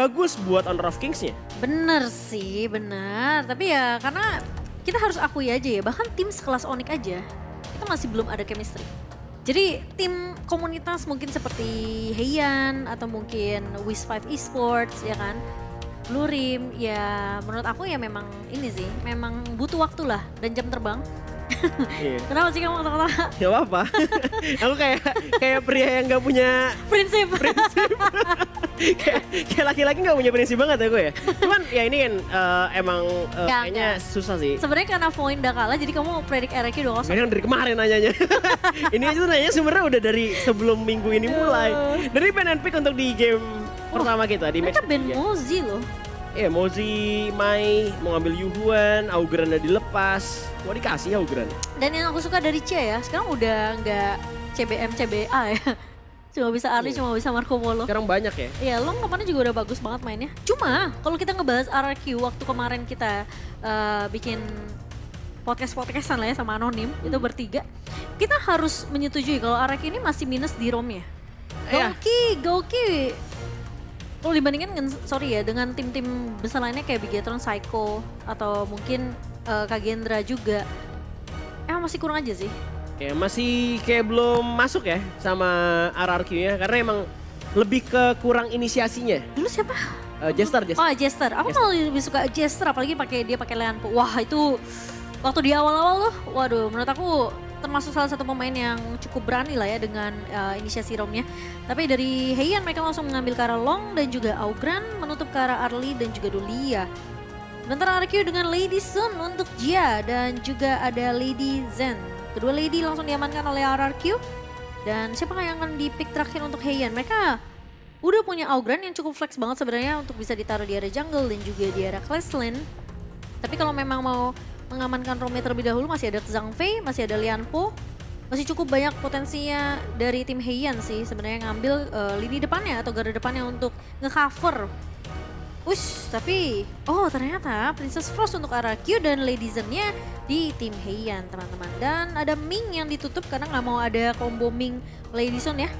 bagus buat Honor of Kings-nya. Bener sih, bener. Tapi ya karena kita harus akui aja ya, bahkan tim sekelas Onyx aja, kita masih belum ada chemistry. Jadi tim komunitas mungkin seperti Heian atau mungkin Wiz5 Esports ya kan, Blue Rim ya menurut aku ya memang ini sih, memang butuh waktu lah dan jam terbang. Iya. Kenapa sih kamu kata-kata? Gak apa-apa. Aku kayak pria yang gak punya Prinsip. kayak laki-laki gak punya prinsip banget ya gue ya. Cuman ya ini kan emang kayaknya Enggak. susah sih. Sebenarnya karena poin udah kalah jadi kamu predik RQ 2-0. Ini kan dari kemarin nanyanya. Ini aja tuh nanya sebenarnya udah dari sebelum minggu ini mulai. Dari pen and pick untuk di game pertama kita di match Mereka ban ketiga. Mozi loh. Iya, Mozi, Mai, mau ngambil Yuhuan, Augran udah dilepas. Mau dikasih Augran. Dan yang aku suka dari C ya, sekarang udah nggak CBM CBA ya. Cuma bisa Arli, Iya. cuma bisa Marco Polo. Sekarang banyak ya. Iya, Long kemarin juga udah bagus banget mainnya. Cuma kalau kita ngebahas RRQ waktu kemarin kita bikin podcastan lah ya sama Anonim, itu bertiga. Kita harus menyetujui kalau RRQ ini masih minus di ROM-nya. Iya. Gouki kalau dibandingkan dengan tim-tim besar lainnya kayak Bigetron, Psycho atau mungkin Kagendra juga, emang masih kurang aja sih. Ya masih kayak belum masuk ya sama RRQ-nya karena emang lebih ke kurang inisiasinya. Dulu siapa? Jester. Oh Jester, aku malah lebih suka Jester apalagi dia pakai Leanpo. Wah itu waktu di awal-awal loh, waduh menurut aku termasuk salah satu pemain yang cukup berani lah ya dengan inisiasi romnya. Tapi dari Heian mereka langsung mengambil ke arah Long dan juga Augran menutup ke arah Arli dan juga Dulia. Sementara RQ dengan Lady Sun untuk Jia dan juga ada Lady Zen. Kedua Lady langsung diamankan oleh RRQ. Dan siapa yang akan di pick terakhir untuk Heian? Mereka udah punya Augran yang cukup flex banget sebenarnya untuk bisa ditaruh di area jungle dan juga di area clash lane. Tapi kalau memang mau mengamankan Romnya terlebih dahulu masih ada Zhang Fei, masih ada Lianpo. Masih cukup banyak potensinya dari tim Heian sih sebenarnya ngambil lini depannya atau garda depannya untuk nge-cover. Tapi ternyata Princess Frost untuk RRQ dan Lady Zen-nya di tim Heian teman-teman. Dan ada Ming yang ditutup karena nggak mau ada combo Ming Lady Sun ya.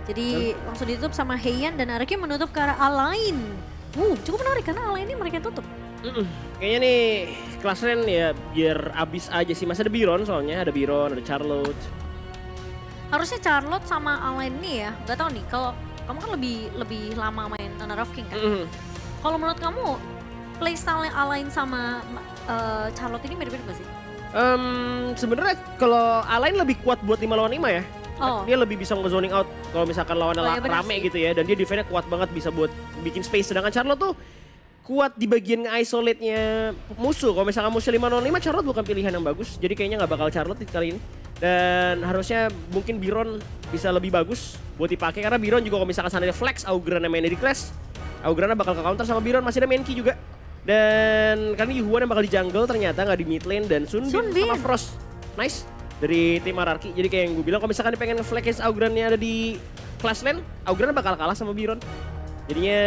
Jadi langsung ditutup sama Heian dan RRQ menutup ke arah Alain. Cukup menarik karena Alain ini mereka tutup. Kayaknya nih kelas lane ya biar abis aja sih. Masih ada Biron soalnya, ada Biron, ada Charlotte. Harusnya Charlotte sama Alain nih ya, nggak tahu nih kalau kamu kan lebih lama main Honor of King kan. Kalau menurut kamu playstyle Alain sama Charlotte ini mirip-mirip gak sih? Sebenarnya kalau Alain lebih kuat buat 5 lawan 5 ya. Oh. Dia lebih bisa nge-zoning out kalau misalkan lawannya ya bener rame sih. gitu ya. Dan dia defense-nya kuat banget bisa buat bikin space. Sedangkan Charlotte tuh kuat di bagian nge-isolate-nya musuh. Kalau misalkan musuh 5 lawan 5 Charlotte bukan pilihan yang bagus. Jadi kayaknya gak bakal Charlotte kali ini. Dan harusnya mungkin Biron bisa lebih bagus buat dipakai. Karena Biron juga kalau misalkan sana flex, Augran mainnya di clash. Augran bakal ke counter sama Biron. Masih ada Menki juga. Dan karena Yuhuan yang bakal di jungle ternyata gak di mid lane. Dan Sunbin sama Frost. Nice. Dari tim RRQ. Jadi kayak yang gue bilang kalau misalkan dia pengen nge-flex Augran-nya ada di clash lane. Augran bakal kalah sama Biron. Jadinya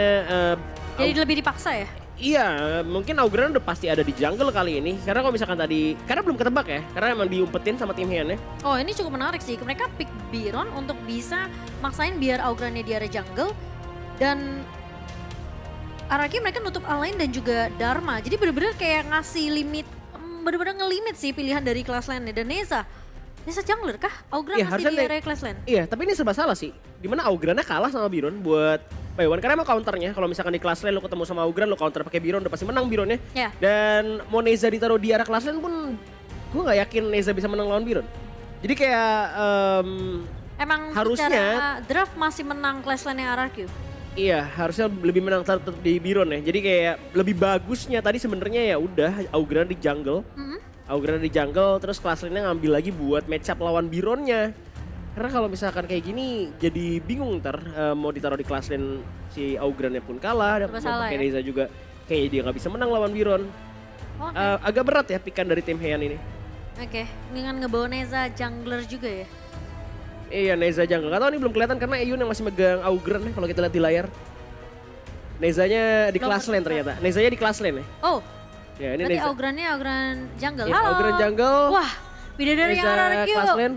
Jadi lebih dipaksa ya? iya, mungkin Augran udah pasti ada di jungle kali ini. Karena kalau misalkan tadi, karena belum ketebak ya. Karena emang diumpetin sama tim Heian ya. Oh ini cukup menarik sih. Mereka pick Biron untuk bisa maksain biar Augrannya di area jungle. Dan RRQ mereka nutup Alain dan juga Dharma. Jadi bener-bener kayak ngasih limit, bener-bener ngelimit sih pilihan dari class lane-nya. Dan Neza jungler kah? Augran masih di area class lane? Iya, tapi ini serba salah sih. Dimana Augrannya kalah sama Biron buat Baywan. Karena emang counternya, kalau misalkan di class lane lo ketemu sama Augran, lo counter pakai Biron, udah pasti menang Bironnya. Ya. Dan mau Neza ditaruh di arah class lane pun, gue gak yakin Neza bisa menang lawan Biron. Jadi kayak Emang harusnya secara draft masih menang class lane-nya RRQ? iya, harusnya lebih menang tetap di Biron ya. Jadi kayak lebih bagusnya tadi sebenarnya ya udah Augran di jungle. Augran di jungle terus class lane-nya ngambil lagi buat match up lawan Bironnya. Karena kalau misalkan kayak gini jadi bingung ntar mau ditaruh di class lane si Augrannya pun kalah. Dan mau pakai ya? Neza juga kayaknya dia gak bisa menang lawan Biron. Agak berat ya pikan dari tim Heian ini. Oke, dengan ngebawa Neza jungler juga ya? Iya Neza jungle, gak tau nih belum kelihatan karena Eyun yang masih megang Augran ya kalau kita lihat di layar. Nezanya di class lane ternyata, Nezanya di class lane ya. Oh, ya ini berarti Neza. Augran jungle. Ya, Halo. Augran jungle. Wah, bidadari yang Neza RRQ. class lane.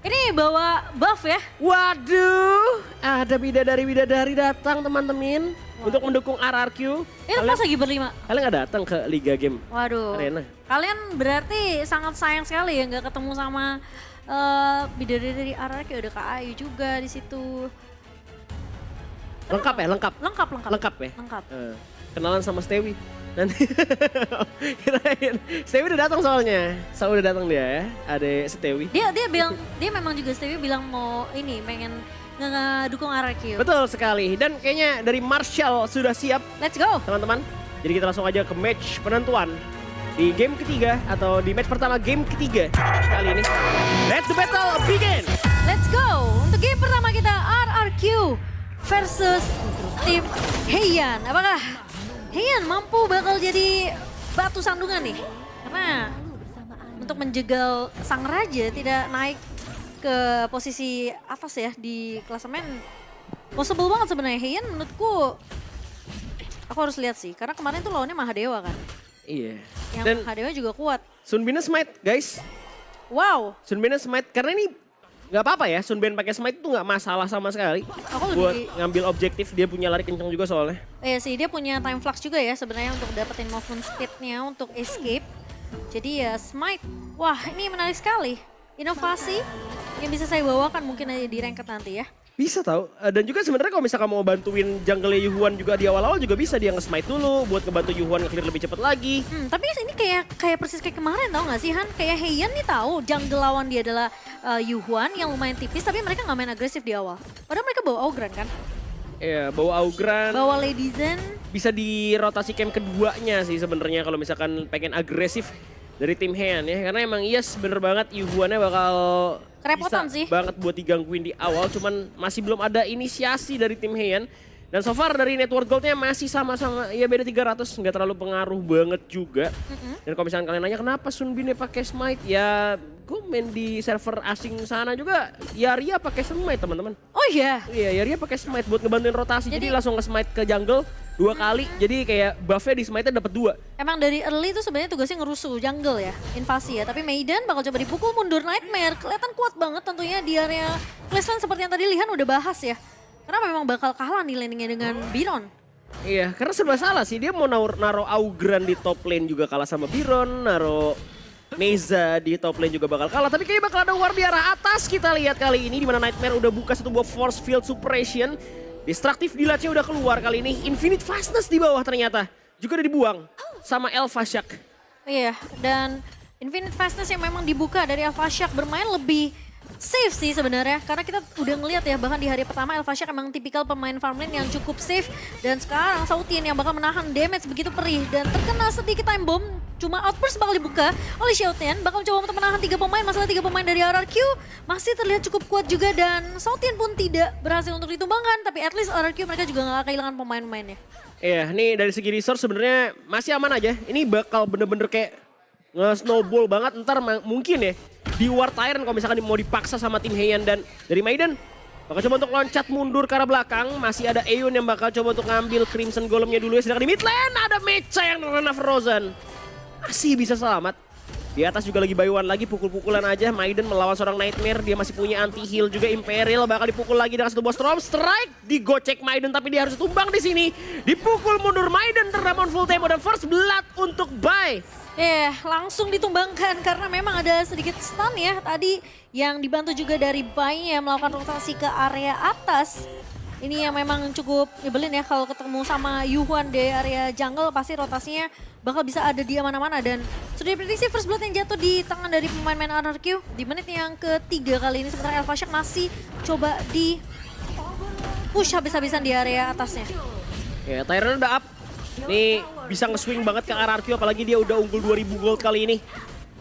Ini bawa buff ya? Waduh, ada bidadari-bidadari datang teman-teman. untuk mendukung RRQ. Itu pas lagi berlima. Kalian nggak datang ke Liga Game Waduh. Arena? Kalian berarti sangat sayang sekali ya nggak ketemu sama bidadari dari RRQ. Ada Kak Ayu juga di situ. Lengkap ya, lengkap. Lengkap. Ya. Lengkap. Kenalan sama Stewi. Nanti kirain Stewi udah datang soalnya. Udah datang dia ya. Ada Stewi. Dia bilang dia memang juga Stevie bilang mau ini pengen ngedukung RRQ. Betul sekali. Dan kayaknya dari Marshall sudah siap, Let's go. teman-teman. Jadi kita langsung aja ke match penentuan di game ketiga atau di match pertama game ketiga kali ini. Let the battle begin. Let's go. Untuk game pertama kita RRQ versus tim Heian. Apakah Heian mampu bakal jadi batu sandungan nih? Karena untuk menjegal sang raja tidak naik ke posisi atas ya di klasemen. Possible banget sebenarnya Heian menurutku. Aku harus lihat sih, karena kemarin tuh lawannya Mahadewa kan. Iya. Yang Dan Mahadewa juga kuat. Sunbin smite, guys. Wow. Sunbin smite karena ini nggak apa-apa ya. Sunbin pakai smite itu nggak masalah sama sekali. Aku Buat lebih ngambil objektif, dia punya lari kencang juga soalnya. Iya sih, dia punya time flux juga ya sebenarnya untuk dapetin movement speed-nya untuk escape. Jadi ya smite, wah ini menarik sekali. Inovasi yang bisa saya bawakan mungkin aja di ranked nanti ya. Bisa tahu. Dan juga sebenarnya kalau misalkan mau bantuin jungle Yuhuan juga di awal-awal juga bisa dia nge-smite dulu buat ngebantu Yuhuan nge-clear lebih cepat lagi. Tapi ini kayak persis kayak kemarin tau gak sih Han? Kayak Heian nih tahu jungle lawan dia adalah Yuhuan yang lumayan tipis tapi mereka nggak main agresif di awal. Padahal mereka bawa Augran kan? Iya, bawa Augran. Bawa Lady Zen. Bisa di rotasi camp keduanya sih sebenarnya kalau misalkan pengen agresif dari tim Heian ya. Karena emang yes bener banget Yuhuannya bakal Kerepotan bisa sih. banget buat digangguin di awal. Cuman masih belum ada inisiasi dari tim Heian. Dan so far dari network goldnya masih sama-sama ya beda 300, nggak terlalu pengaruh banget juga. Dan kalau misalkan kalian nanya kenapa Sunbinnya pakai smite, ya gue main di server asing sana juga Yaria pakai smite teman-teman. Oh iya. Iya Yaria pakai smite buat ngebantuin rotasi, jadi Jadi- langsung nge-smite ke jungle 2 kali, jadi kayak buffnya di smite-nya dapat 2. Emang dari early itu sebenarnya tugasnya ngerusuh jungle ya, invasi ya. Tapi Maiden bakal coba dipukul mundur Nightmare. Kelihatan kuat banget tentunya di area Clashland seperti yang tadi Lihan udah bahas ya. Karena memang bakal kalah nih landingnya dengan Biron. Iya, karena serba salah sih, dia mau naro Augran di top lane juga kalah sama Biron, naro Meza di top lane juga bakal kalah. Tapi kayaknya bakal ada war di arah atas kita lihat kali ini, di mana Nightmare udah buka satu buah force field suppression. Destructive Dilatnya udah keluar kali ini, Infinite Fastness di bawah ternyata. Juga udah dibuang sama Elfashak. Iya, dan Infinite Fastness yang memang dibuka dari Elfashak bermain lebih safe sih sebenarnya. Karena kita udah ngeliat ya, bahkan di hari pertama Elfashak emang tipikal pemain farm lane yang cukup safe. Dan sekarang Sautian yang bakal menahan damage begitu perih. Dan terkena sedikit time bomb, cuma outburst bakal dibuka oleh Sautian. Bakal coba untuk menahan 3 pemain, masalah 3 pemain dari RRQ. Masih terlihat cukup kuat juga dan Sautian pun tidak berhasil untuk ditumbangkan. Tapi at least RRQ mereka juga gak kehilangan pemain-pemainnya. Iya, nih dari segi resource sebenarnya masih aman aja. Ini bakal bener-bener kayak nge-snowball banget ntar mungkin ya. Di War Tyrant kalau misalkan mau dipaksa sama tim Heian dan dari Maiden. Bakal coba untuk loncat mundur ke arah belakang. Masih ada Eun yang bakal coba untuk ngambil Crimson Golemnya dulu ya. Sedangkan di mid lane ada Mecha yang terkena Frozen. Masih bisa selamat. Di atas juga lagi Bayuan lagi, pukul-pukulan aja. Maiden melawan seorang Nightmare, dia masih punya anti-heal juga. Imperial bakal dipukul lagi dengan satu buah Storm Strike. Digocek Maiden tapi dia harus tumbang di sini. Dipukul mundur Maiden, terdapat full tempo dan first blood untuk Bai. Langsung ditumbangkan karena memang ada sedikit stun ya tadi yang dibantu juga dari Bai yang melakukan rotasi ke area atas. Ini yang memang cukup nyebelin ya kalau ketemu sama Yuhuan di area jungle pasti rotasinya bakal bisa ada di mana-mana dan sudah diprediksi first blood yang jatuh di tangan dari pemain-pemain RRQ di menit yang ketiga kali ini sementara Elfashak masih coba di push habis-habisan di area atasnya. Ya, Tyrant udah up. Nih bisa nge-swing banget ke RRQ apalagi dia udah unggul 2000 gold kali ini.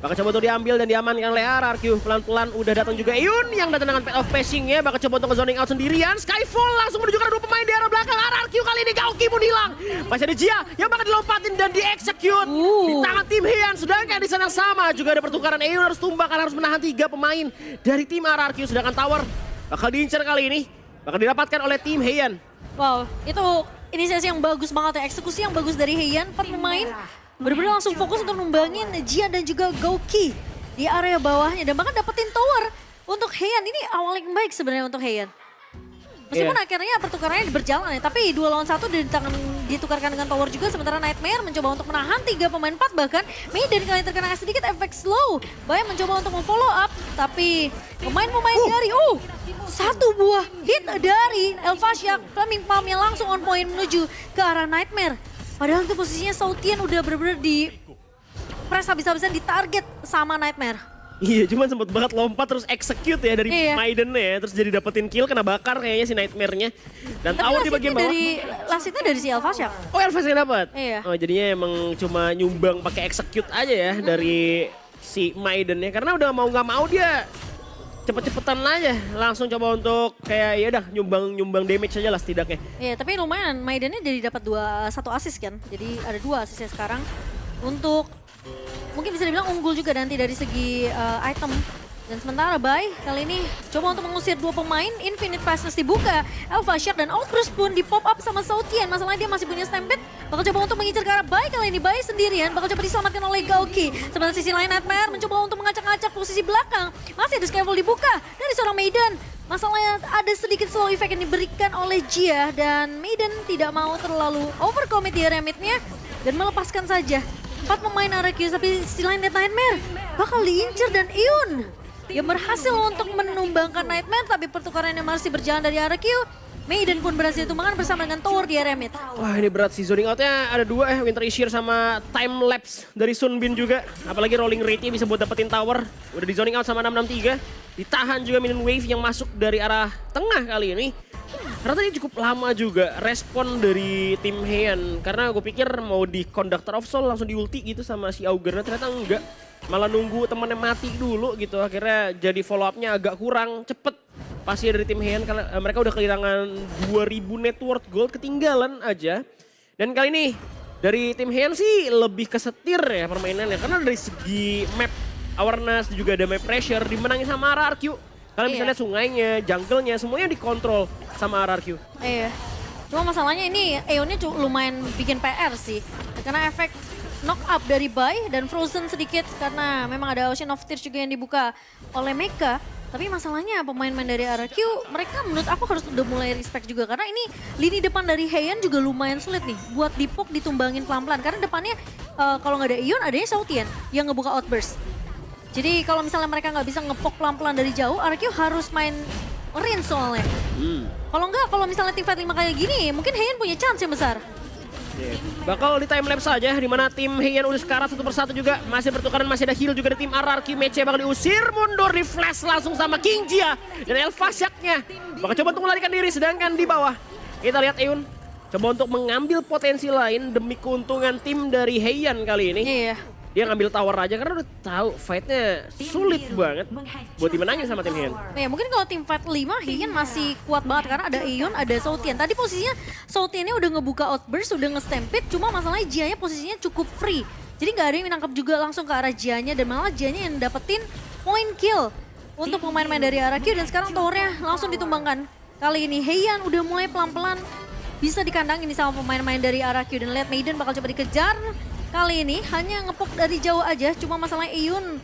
Bakal coba untuk diambil dan diamankan oleh RRQ. Pelan-pelan udah datang juga Eun yang datang dengan pet of passing-nya. Bakal coba untuk nge-zoning out sendirian. Skyfall langsung menunjukkan 2 pemain di arah belakang. RRQ kali ini Gauki pun hilang. Masih ada Jia yang bakal dilompatin dan di-execute. Di tangan tim Heian. Sedangkan di sana sama juga ada pertukaran. Eun harus tumbang karena harus menahan 3 pemain dari tim RRQ. Sedangkan tower bakal diincar kali ini. Bakal didapatkan oleh tim Heian. Wow, itu inisiasi yang bagus banget ya. Eksekusi yang bagus dari Heian. 4 pemain benar-benar langsung fokus untuk numbangin Jia dan juga Gouki di area bawahnya dan bahkan dapetin tower untuk Heian. Ini awal yang baik sebenarnya untuk Heian. Meskipun akhirnya pertukarannya berjalan ya, tapi 2 lawan 1 ditukarkan dengan tower juga, sementara Nightmare mencoba untuk menahan 3 pemain 4 bahkan. Maiden kali terkena sedikit efek slow. Bay mencoba untuk memfollow up, tapi pemain-pemain dari satu buah hit dari Elfasyak, Flaming Palm yang langsung on point menuju ke arah Nightmare. Padahal itu posisinya Soutian udah bener-bener di press habis-habisan di target sama Nightmare. Iya, cuman sempet banget lompat terus execute ya dari Maiden ya. Terus jadi dapetin kill, kena bakar kayaknya si Nightmare-nya. Dan tower di bagian bawah. Lasitnya dari si Elfasyak. Oh, Elfasyak dapat. Iya. Oh, jadinya emang cuma nyumbang pakai execute aja ya dari si Maiden-nya. Karena udah mau nggak mau dia cepet-cepetan aja langsung coba untuk kayak ya udah nyumbang damage aja lah setidaknya. Iya, tapi lumayan Maidennya jadi dapat 1 assist kan. Jadi ada 2 assistnya sekarang untuk mungkin bisa dibilang unggul juga nanti dari segi item. Dan sementara Bay kali ini coba untuk mengusir 2 pemain, Infinite Fastness dibuka, Elfasyak dan Outburst pun di pop up sama Soutian. Masalahnya dia masih punya Stampede, bakal coba untuk mengincar ke arah Bay kali ini. Bay sendirian bakal coba diselamatkan oleh Gauki. Sementara sisi lain Nightmare mencoba untuk mengacak-acak posisi belakang. Masih ada Skyfall dibuka dari seorang Maiden. Masalahnya ada sedikit slow effect yang diberikan oleh Jia dan Maiden tidak mau terlalu overcommit di area mid-nya dan melepaskan saja 4 pemain RQ, tapi sisi lain Nightmare bakal diincar dan Ion yang berhasil untuk menumbangkan Nightmare, tapi pertukarannya masih berjalan dari RQ. Maiden pun berhasil tumbangkan bersama dengan tower di area mid. Wah, ini berat sih, zoning outnya ada 2 Winter Ishir sama Time Lapse dari Sunbin juga. Apalagi rolling rate-nya bisa buat dapetin tower. Udah di zoning out sama 663. Ditahan juga minion wave yang masuk dari arah tengah kali ini. Karena tadi cukup lama juga respon dari tim Heian. Karena gue pikir mau di Conductor of Soul langsung di ulti gitu sama si Auger. Ternyata enggak. Malah nunggu temennya mati dulu gitu. Akhirnya jadi follow up-nya agak kurang cepet. Pasti dari tim Heian karena mereka udah kehilangan 2000 net worth gold, ketinggalan aja. Dan kali ini dari tim Heian sih lebih kesetir ya permainannya. Karena dari segi map awareness juga ada map pressure dimenangin sama RRQ. Kalian bisa lihat sungainya, jungle-nya, semuanya dikontrol sama RRQ. Iya. Cuma masalahnya ini Eonnya lumayan bikin PR sih. Karena efek knock up dari Bay dan Frozen sedikit karena memang ada Ocean of Tears juga yang dibuka oleh Mecha. Tapi masalahnya pemain-pemain dari RRQ mereka menurut aku harus udah mulai respect juga. Karena ini lini depan dari Heian juga lumayan sulit nih buat dipok ditumbangin pelan-pelan. Karena depannya kalau nggak ada Ion adanya Soutian yang ngebuka outburst. Jadi kalau misalnya mereka nggak bisa ngepok pelan-pelan dari jauh, RQ harus main range soalnya. Kalau nggak, kalau misalnya tim fight 5 kali gini, mungkin Heian punya chance yang besar. Bakal di time lapse saja, di mana tim Heian udah sekarat 1 persatu juga. Masih bertukaran, masih ada heal juga dari tim RRQ. Mece bakal diusir mundur, di flash langsung sama King Jia. Dan Elfasyak-nya bakal coba untuk melarikan diri, sedangkan di bawah kita lihat Eun coba untuk mengambil potensi lain demi keuntungan tim dari Heian kali ini. Iya. Dia ngambil tower aja karena udah tahu fight-nya sulit banget buat dimenangin sama tim Heian. Nah, ya mungkin kalau tim fight 5 Heian masih kuat banget karena ada Ion, ada Soutian. Tadi posisinya Soutiannya udah ngebuka outburst, udah nge-stampede, cuma masalahnya Jia-nya posisinya cukup free. Jadi nggak ada yang menangkap juga langsung ke arah Jia-nya dan malah Jia-nya yang dapetin point kill untuk pemain-pemain dari RRQ dan sekarang towernya langsung ditumbangkan. Kali ini Heian udah mulai pelan-pelan bisa dikandangin sama pemain-pemain dari RRQ dan lihat Maiden bakal coba dikejar. Kali ini hanya ngepok dari jauh aja, cuma masalahnya Ion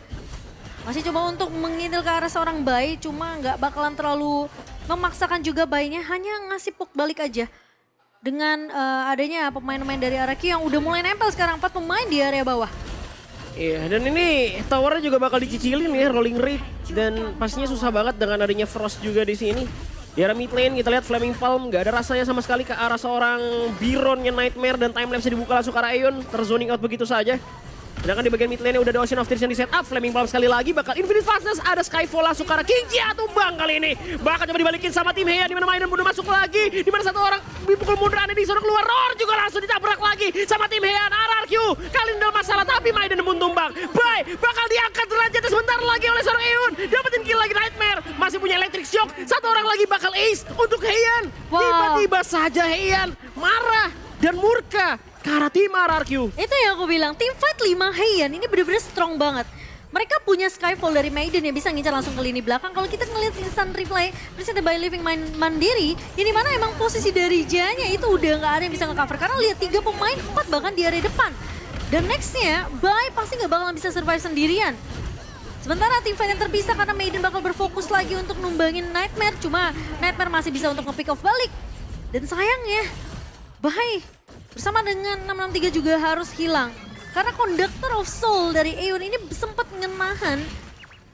masih coba untuk mengintil ke arah seorang Bay, cuma nggak bakalan terlalu memaksakan juga Bay-nya, hanya ngasih pok balik aja. Dengan adanya pemain-pemain dari RRQ yang udah mulai nempel sekarang, 4 pemain di area bawah. Iya, dan ini towernya juga bakal dicicilin ya, rolling rate. Dan pastinya susah banget dengan adanya Frost juga di sini. Di arah mid lane kita lihat Flaming Palm gak ada rasanya sama sekali ke arah seorang Bironnya Nightmare dan timelapse dibuka langsung ke arah Eon, terzoning out begitu saja. Sedangkan di bagian mid lane udah ada Ocean of Tears yang di set up, Flaming Palm sekali lagi bakal Infinite Fastness, ada Skyfall langsung ke arah King Jia, tumbang kali ini. Bakal coba dibalikin sama tim Heian, dimana Maiden udah masuk lagi, dimana satu orang dipukul mundur, ada di sana keluar, Roar juga langsung ditabrak lagi sama tim Heian. RRQ kali ini ada masalah tapi Maiden pun tumbang. Bay bakal diangkat derajatnya sebentar lagi oleh seorang Eon, dapetin kill lagi Nightmare, masih punya Electric Shock, satu orang lagi bakal ace untuk Heian. Tiba-tiba saja Heian marah dan murka ke arah tim RRQ. Itu yang aku bilang, tim fight 5 Heian ini bener-bener strong banget. Mereka punya Skyfall dari Maiden yang bisa ngincar langsung ke lini belakang. Kalau kita ngeliat instant replay, presenter by Living Mandiri, ini mana emang posisi dari Jia-nya itu udah nggak ada yang bisa nge-cover. Karena lihat 3 pemain, 4 bahkan di area depan. Dan nextnya, Bay pasti nggak bakalan bisa survive sendirian. Sementara tim fight yang terpisah karena Maiden bakal berfokus lagi untuk numbangin Nightmare. Cuma Nightmare masih bisa untuk nge-pick off balik. Dan sayangnya, Bahai bersama dengan 663 juga harus hilang. Karena Conductor of Soul dari Aeon ini sempat ngenahan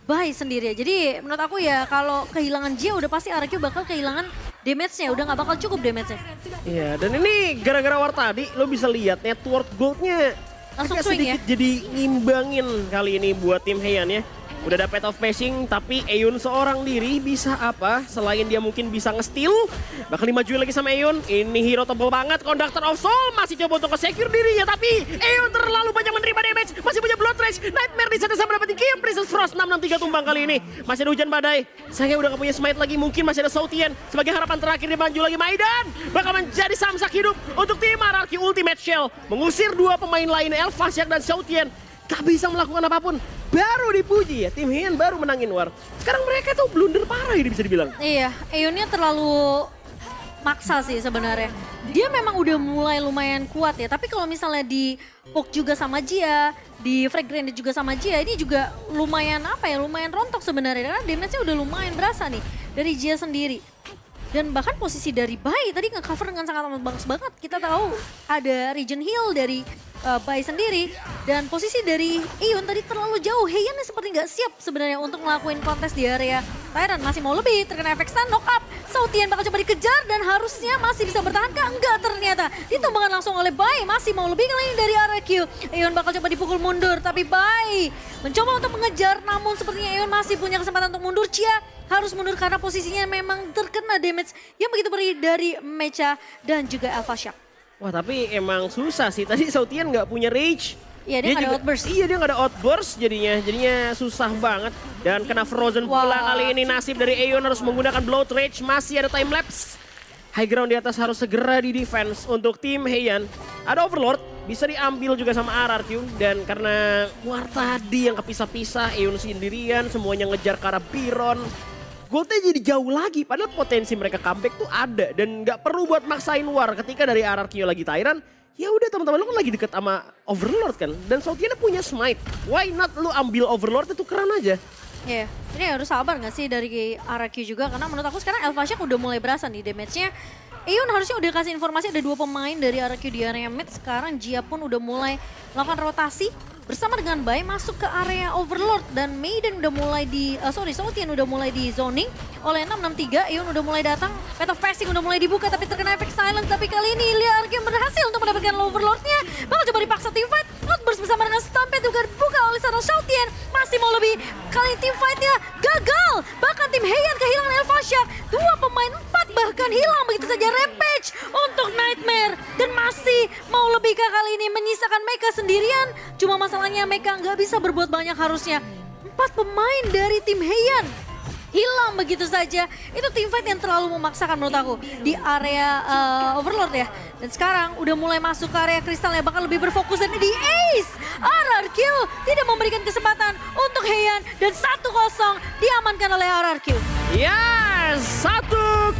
Bahai sendiri. Jadi menurut aku ya kalau kehilangan Jia udah pasti RQ bakal kehilangan damage-nya. Udah gak bakal cukup damage-nya. Iya, dan ini gara-gara war tadi lo bisa lihat network gold-nya Langsung agak swing sedikit jadi ngimbangin kali ini buat tim Heian ya. Udah ada Path of Passing, tapi Aeon seorang diri bisa apa? Selain dia mungkin bisa nge-steal, bakal dimajuin lagi sama Aeon. Ini hero tebel banget, Conductor of Soul masih coba untuk nge-secure dirinya, tapi Aeon terlalu banyak menerima damage. Masih punya Blood Rage, Nightmare di sana sama dapetin kill. Princess Frost 663 tumbang kali ini. Masih ada hujan badai, sayangnya udah gak punya smite lagi. Mungkin masih ada Soutian sebagai harapan terakhir di Banju lagi. Maidan bakal menjadi samsak hidup untuk tim RRQ Ultimate Shell. Mengusir dua pemain lain, Elfasiak dan Soutian. Gak bisa melakukan apapun. Baru dipuji ya, tim Heian baru menangin war. Sekarang mereka tuh blunder parah ini bisa dibilang. Iya, Aeonnya terlalu maksa sih sebenarnya. Dia memang udah mulai lumayan kuat ya, tapi kalau misalnya di poke juga sama Jia, di frag grenade juga sama Jia, ini juga lumayan apa ya, lumayan rontok sebenarnya. Karena damage-nya udah lumayan berasa nih dari Jia sendiri. Dan bahkan posisi dari Bai tadi nge-cover dengan sangat amat bagus banget. Kita tahu ada region heal dari Bai sendiri. Dan posisi dari Aeon tadi terlalu jauh. Heian seperti nggak siap sebenarnya untuk ngelakuin kontes di area Tyrant. Masih mau lebih, terkena efek stun, knock up. Soutian bakal coba dikejar dan harusnya masih bisa bertahan kah? Enggak ternyata. Ditumbangkan langsung oleh Bai. Masih mau lebih kali ini dari RRQ. Aeon bakal coba dipukul mundur. Tapi Bai mencoba untuk mengejar. Namun sepertinya Aeon masih punya kesempatan untuk mundur. Cia harus mundur karena posisinya memang terkena damage yang begitu beri dari Mecha dan juga Elfasiak. Wah tapi emang susah sih, tadi Soutian nggak punya rage. Iya dia nggak ada outburst. Iya dia nggak ada outburst jadinya susah banget. Dan kena frozen pula kali ini nasib dari Aeon harus menggunakan blood rage, masih ada time lapse. High ground di atas harus segera di defense untuk tim Heian. Ada Overlord, bisa diambil juga sama RRQ. Dan karena war tadi yang kepisah-pisah, Aeon sendirian, semuanya ngejar ke arah Biron. Goldnya jadi jauh lagi, padahal potensi mereka comeback tuh ada. Dan nggak perlu buat maksain war ketika dari RRQ lagi Tyrant. Ya udah teman-teman lu kan lagi deket sama Overlord kan. Dan Soutian punya smite, why not lu ambil Overlord itu keren aja. Iya, ini harus sabar gak sih dari RRQ juga. Karena menurut aku sekarang Elfasiak udah mulai berasa nih damage-nya. Aeon harusnya udah kasih informasi ada dua pemain dari RRQ di area mid. Sekarang Jia pun udah mulai melakukan rotasi. Bersama dengan Bai masuk ke area Overlord dan Maiden udah mulai Soutian udah mulai di zoning oleh 663. Aeon udah mulai datang, Path of Passing udah mulai dibuka tapi terkena efek silence. Tapi kali ini RRQ berhasil untuk mendapatkan Overlordnya. Bakal coba dipaksa team fight. Outburst bersama dengan Stampede juga dibuka oleh sana Soutian. Masih mau lebih, kali ini team fightnya gagal. Bahkan tim Heian kehilangan Elfasiak. Dua pemain 4 bahkan hilang begitu saja. Rampage untuk Nightmare. Dan masih mau lebih kali ini menyisakan Mecha sendirian. Cuma masalahnya Mecha nggak bisa berbuat banyak harusnya. 4 pemain dari tim Heian hilang begitu saja. Itu team fight yang terlalu memaksakan menurut aku di area Overlord ya. Dan sekarang udah mulai masuk ke area kristal yang bakal lebih berfokus dan di Ace. RRQ tidak memberikan kesempatan untuk Heian dan 1-0 diamankan oleh RRQ. Ya, 1-0.